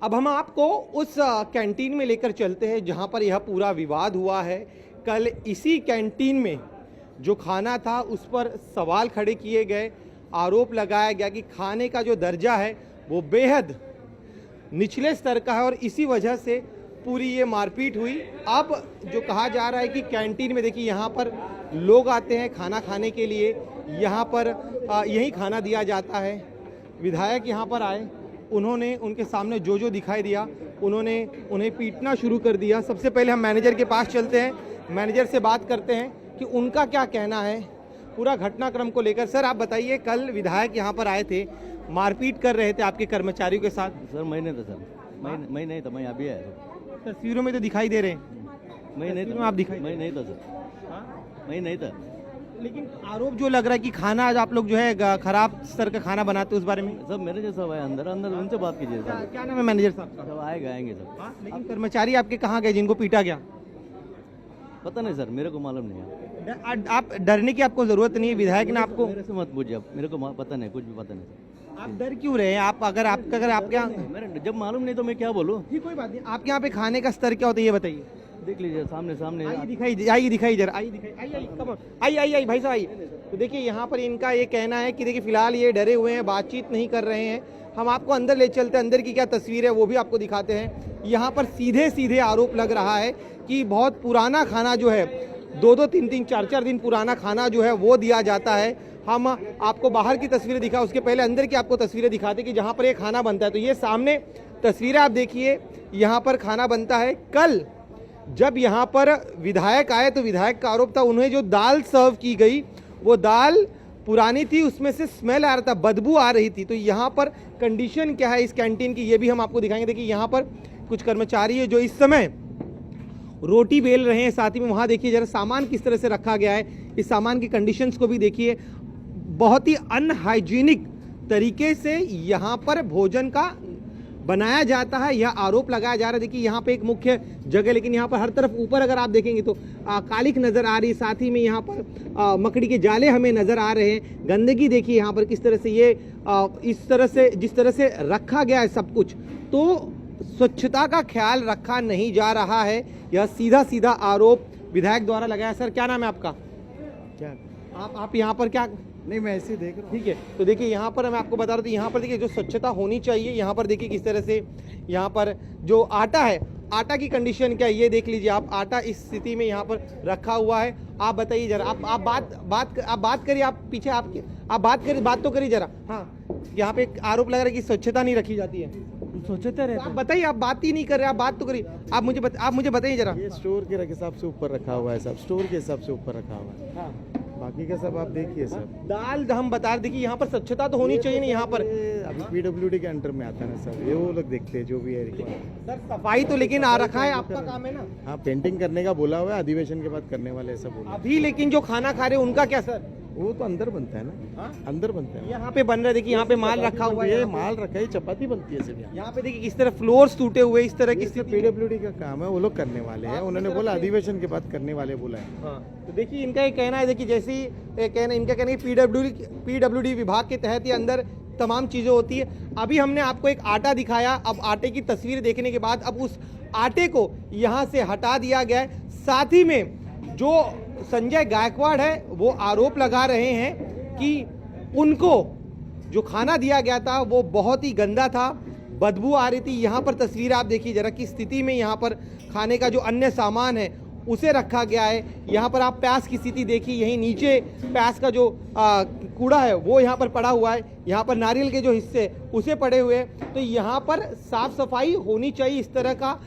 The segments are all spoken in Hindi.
अब हम आपको उस कैंटीन में लेकर चलते हैं जहां पर यह पूरा विवाद हुआ है। कल इसी कैंटीन में जो खाना था उस पर सवाल खड़े किए गए, आरोप लगाया गया कि खाने का जो दर्जा है वो बेहद निचले स्तर का है और इसी वजह से पूरी ये मारपीट हुई। अब जो कहा जा रहा है कि कैंटीन में देखिए यहाँ पर लोग आते हैं खाना खाने के लिए, यहाँ पर यही खाना दिया जाता है। विधायक यहाँ पर आए, उन्होंने उनके सामने जो दिखाई दिया उन्होंने उन्हें पीटना शुरू कर दिया। सबसे पहले हम मैनेजर के पास चलते हैं, मैनेजर से बात करते हैं कि उनका क्या कहना है पूरा घटनाक्रम को लेकर। सर आप बताइए, कल विधायक यहाँ पर आए थे, मारपीट कर रहे थे आपके कर्मचारियों के साथ। सर मैं नहीं था सर, मैं नहीं था, मैं अभी आया सर। तस्वीरों में तो दिखाई दे रहे हैं, मैं नहीं था, आप दिखाई, मैं नहीं था सर, मैं नहीं था। लेकिन आरोप जो लग रहा है कि खाना आज आप लोग जो है खराब स्तर का खाना बनाते उस बारे में। सब मेरे जैसा है, अंदर अंदर उनसे बात कीजिए सर। क्या नाम है मैनेजर साहब का? सब आएंगे सर। लेकिन कर्मचारी आपके कहाँ गए जिनको पीटा गया? पता नहीं सर, मेरे को मालूम नहीं है। आप डरने की आपको जरूरत नहीं है, विधायक ने आपको। मेरे से मत पूछिए, मेरे को पता नहीं, कुछ भी पता नहीं सर। आप डर क्यों रहे हैं? आप अगर आपके यहाँ, मेरे जब मालूम नहीं तो मैं क्या बोलूँ। जी कोई बात नहीं, आपके यहाँ पे खाने का स्तर क्या होता है ये बताइए। देख लीजिए सामने सामने आइए दिखाई जरा, आइए भाई साहब आइए। तो देखिए यहाँ पर इनका ये कहना है कि देखिए फिलहाल ये डरे हुए हैं, बातचीत नहीं कर रहे हैं। हम आपको अंदर ले चलते हैं, अंदर की क्या तस्वीर है वो भी आपको दिखाते हैं। यहाँ पर सीधे सीधे आरोप लग रहा है कि बहुत पुराना खाना जो है, 2-2, 3-3, 4-4 दिन पुराना खाना जो है वो दिया जाता है। हम आपको बाहर की तस्वीरें दिखा, उसके पहले अंदर की आपको तस्वीरें दिखाते कि जहाँ पर ये खाना बनता है। तो ये सामने तस्वीरें आप देखिए, यहाँ पर खाना बनता है। कल जब यहाँ पर विधायक आए तो विधायक का आरोप था उन्हें जो दाल सर्व की गई वो दाल पुरानी थी, उसमें से स्मेल आ रहा था, बदबू आ रही थी। तो यहाँ पर कंडीशन क्या है इस कैंटीन की ये भी हम आपको दिखाएंगे। देखिए यहाँ पर कुछ कर्मचारी है जो इस समय रोटी बेल रहे हैं, साथ ही में वहाँ देखिए जरा सामान किस तरह से रखा गया है, इस सामान की कंडीशंस को भी देखिए। बहुत ही अनहाइजीनिक तरीके से यहाँ पर भोजन का बनाया जाता है, यह आरोप लगाया जा रहा है। देखिए यहाँ पे एक मुख्य जगह, लेकिन यहाँ पर हर तरफ ऊपर अगर आप देखेंगे तो कालिख नजर आ रही है, साथ ही में यहाँ पर मकड़ी के जाले हमें नजर आ रहे हैं। गंदगी देखिए यहाँ पर किस तरह से ये इस तरह से जिस तरह से रखा गया है सब कुछ, तो स्वच्छता का ख्याल रखा नहीं जा रहा है। यह सीधा सीधा आरोप विधायक द्वारा लगाया। सर क्या नाम है आपका? क्या आप यहाँ पर क्या? नहीं, मैं ऐसे ही देख रहा हूँ। ठीक है, तो देखिए यहाँ पर मैं आपको बता रहा था, यहाँ पर देखिए जो स्वच्छता होनी चाहिए, यहाँ पर देखिए किस तरह से यहाँ पर जो आटा है, आटा की कंडीशन क्या है ये देख लीजिए आप। आटा इस स्थिति में यहाँ पर रखा हुआ है। आप बताइए जरा, आप बात करिए, आप पीछे आप बात तो करिए जरा। हाँ, यहाँ पे आरोप लग रहा है कि स्वच्छता नहीं रखी जाती है। सोचते रहते आप बताइए, आप बात ही नहीं कर रहे, आप बात तो करिए। आप मुझे बताइए जरा। ये स्टोर के हिसाब से ऊपर रखा हुआ है, सब स्टोर के हिसाब से ऊपर रखा हुआ है। हाँ, बाकी का सब आप देखिए सब। दाल हम बता रहे थे कि यहाँ पर स्वच्छता तो होनी चाहिए ना यहाँ पर। अभी पीडब्ल्यूडी के अंडर में आता है ना सर, ये वो लोग देखते हैं जो भी है रिक्वायरमेंट। सर सफाई तो लेकिन आ रखा है, आपका काम है ना। हाँ, पेंटिंग करने का बोला हुआ है, अधिवेशन के बाद करने वाले ऐसा बोला। अभी लेकिन जो खाना खा रहे हैं उनका क्या सर? वो तो अंदर बनता है ना। हाँ? अंदर बनता है। यहाँ पे बन रहा है, देखिए यहाँ पे माल रखा हुआ है, ये माल रखा है, चपाती बनती है सिर्फ। यहाँ पे देखिए किस तरह फ्लोर्स टूटे हुए, इस तरह की स्थिति। पीडब्ल्यूडी का काम है, वो लोग करने वाले हैं। उन्होंने बोला अधिवेशन के बाद करने वाले बोला है। हाँ, तो देखिए इनका ये कहना है, देखिए जैसे ही इनका कहना है पीडब्ल्यूडी विभाग के तहत ये अंदर तमाम चीजें होती है। अभी हमने आपको एक आटा दिखाया, अब आटे की तस्वीर देखने के बाद अब उस आटे को यहाँ से हटा दिया गया है। साथ ही में जो संजय गायकवाड़ है वो आरोप लगा रहे हैं कि उनको जो खाना दिया गया था वो बहुत ही गंदा था, बदबू आ रही थी। यहाँ पर तस्वीर आप देखिए जरा किस स्थिति में यहाँ पर खाने का जो अन्य सामान है उसे रखा गया है। यहाँ पर आप प्याज की स्थिति देखिए, यहीं नीचे प्याज का जो कूड़ा है वो यहाँ पर पड़ा हुआ है, यहाँ पर नारियल के जो हिस्से उसे पड़े हुए हैं। तो यहाँ पर साफ सफाई होनी चाहिए, इस तरह का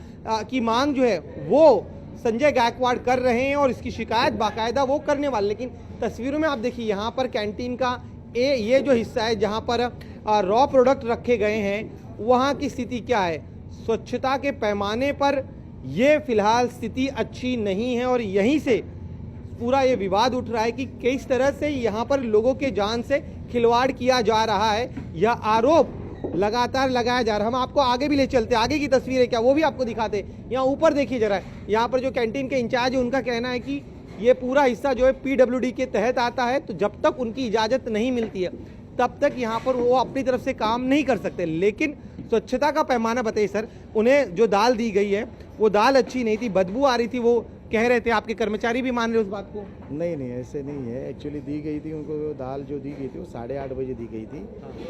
की मांग जो है वो संजय गायकवाड़ कर रहे हैं और इसकी शिकायत बाकायदा वो करने वाले। लेकिन तस्वीरों में आप देखिए यहाँ पर कैंटीन का ये जो हिस्सा है जहाँ पर रॉ प्रोडक्ट रखे गए हैं, वहाँ की स्थिति क्या है? स्वच्छता के पैमाने पर ये फिलहाल स्थिति अच्छी नहीं है और यहीं से पूरा ये विवाद उठ रहा है कि किस तरह से यहाँ पर लोगों के जान से खिलवाड़ किया जा रहा है। यह आरोप लगातार लगाया जा रहा है। हम आपको आगे भी ले चलते, आगे की तस्वीरें क्या वो भी आपको दिखाते। यहाँ ऊपर देखिए जरा, यहाँ पर जो कैंटीन के इंचार्ज है उनका कहना है कि ये पूरा हिस्सा जो है पीडब्ल्यूडी के तहत आता है, तो जब तक उनकी इजाज़त नहीं मिलती है तब तक यहाँ पर वो अपनी तरफ से काम नहीं कर सकते। लेकिन स्वच्छता का पैमाना बताइए सर। उन्हें जो दाल दी गई है वो दाल अच्छी नहीं थी, बदबू आ रही थी, वो कह रहे थे, आपके कर्मचारी भी मान रहे उस बात को। नहीं नहीं ऐसे नहीं है, एक्चुअली दी गई थी उनको, वो दाल जो दी गई थी वो 8:30 बजे दी गई थी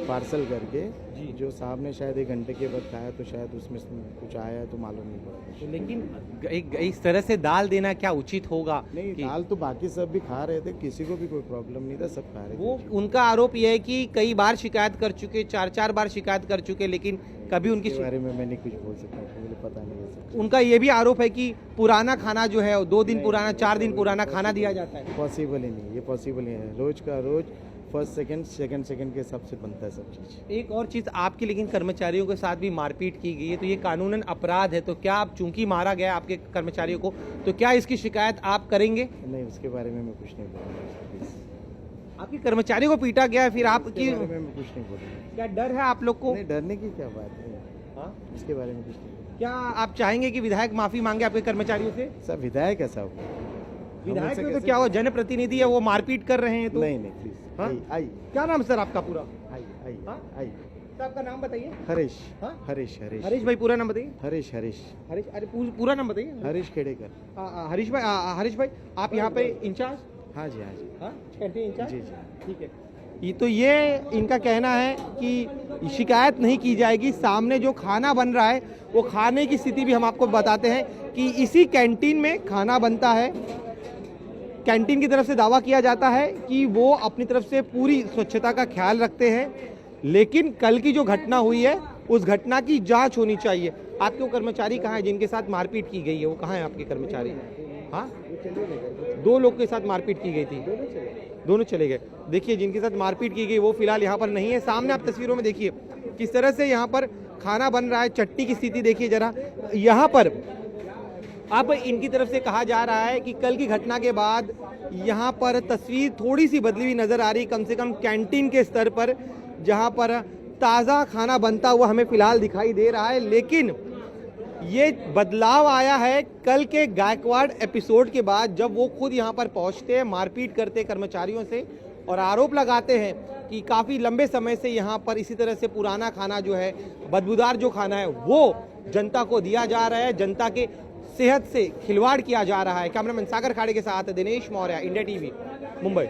पार्सल करके। जी। जो साहब ने शायद 1 घंटे के बाद खाया तो शायद उसमें कुछ आया है तो मालूम नहीं पड़ा। लेकिन इस तरह से दाल देना क्या उचित होगा? नहीं, दाल तो बाकी सब भी खा रहे थे, किसी को भी कोई प्रॉब्लम नहीं था, सब खा रहे वो थे। उनका आरोप यह है कि कई बार शिकायत कर चुके, 4 बार शिकायत कर चुके, लेकिन कभी उनकी इसके बारे में मैं नहीं कुछ बोल सकता, मुझे पता नहीं है सब। उनका ये भी आरोप है कि पुराना खाना जो है 2 दिन पुराना, 4 दिन पुराना खाना दिया जाता है। पॉसिबल ही नहीं, ये पॉसिबल नहीं है। रोज का रोज फर्स्ट सेकंड के हिसाब से बनता है सब चीज़। एक और चीज आपकी, लेकिन कर्मचारियों के साथ भी मारपीट की गई है, तो ये कानूनन अपराध है, तो क्या आप, चूंकि मारा गया आपके कर्मचारियों को, तो क्या इसकी शिकायत आप करेंगे? नहीं, उसके बारे में मैं कुछ नहीं बोलूँगा प्लीज। आपके कर्मचारियों को पीटा गया है, फिर आपकी इसके बारे में मैं कुछ नहीं बोलूँगा। क्या डर है आप लोग को? नहीं, डरने की क्या बात है, हाँ? इसके बारे में कुछ नहीं। क्या आप चाहेंगे कि विधायक माफी मांगे आपके कर्मचारियों से? सब विधायक है सब। विधायक में तो क्या हो, जनप्रतिनिधि है, वो मारपीट कर रहे हैं तो? नहीं नहीं प्लीज। हाँ? आई क्या नाम सर आपका पूरा? आई हाँ? आई। सर आपका नाम बताइए। हरीश। हाँ? हरीश हरीश हरीश भाई, पूरा नाम बताइए। हरीश हरीश हरीश, अरे पूरा नाम बताइए। हरीश खेड़ेकर। हरीश भाई, हरीश भाई आप यहाँ पे इंचार्ज? हाँ जी, हाँ जी। हाँ, कैंटीन इंचार्ज? जी जी। ठीक है। ये इनका कहना है कि शिकायत नहीं की जाएगी। सामने जो खाना बन रहा है वो खाने की स्थिति भी हम आपको बताते हैं कि इसी कैंटीन में खाना बनता है। कैंटीन की तरफ से दावा किया जाता है कि वो अपनी तरफ से पूरी स्वच्छता का ख्याल रखते हैं, लेकिन कल की जो घटना हुई है उस घटना की जांच होनी चाहिए। आपके वो कर्मचारी कहाँ हैं जिनके साथ मारपीट की गई है, वो कहाँ हैं आपके कर्मचारी? हाँ, 2 लोग के साथ मारपीट की गई थी, दोनों चले गए। देखिए, जिनके साथ मारपीट की गई वो फिलहाल यहाँ पर नहीं है। सामने आप तस्वीरों में देखिए किस तरह से यहाँ पर खाना बन रहा है। चट्टी की स्थिति देखिए जरा। यहाँ पर अब इनकी तरफ से कहा जा रहा है कि कल की घटना के बाद यहाँ पर तस्वीर थोड़ी सी बदली हुई नजर आ रही, कम से कम कैंटीन के स्तर पर, जहाँ पर ताज़ा खाना बनता हुआ हमें फिलहाल दिखाई दे रहा है। लेकिन ये बदलाव आया है कल के गायकवाड़ एपिसोड के बाद, जब वो खुद यहाँ पर पहुँचते हैं, मारपीट करते कर्मचारियों से और आरोप लगाते हैं कि काफ़ी लंबे समय से यहाँ पर इसी तरह से पुराना खाना जो है, बदबूदार जो खाना है, वो जनता को दिया जा रहा है, जनता के सेहत से खिलवाड़ किया जा रहा है। कैमरामैन सागर खाड़े के साथ दिनेश मौर्य, इंडिया टीवी, मुंबई।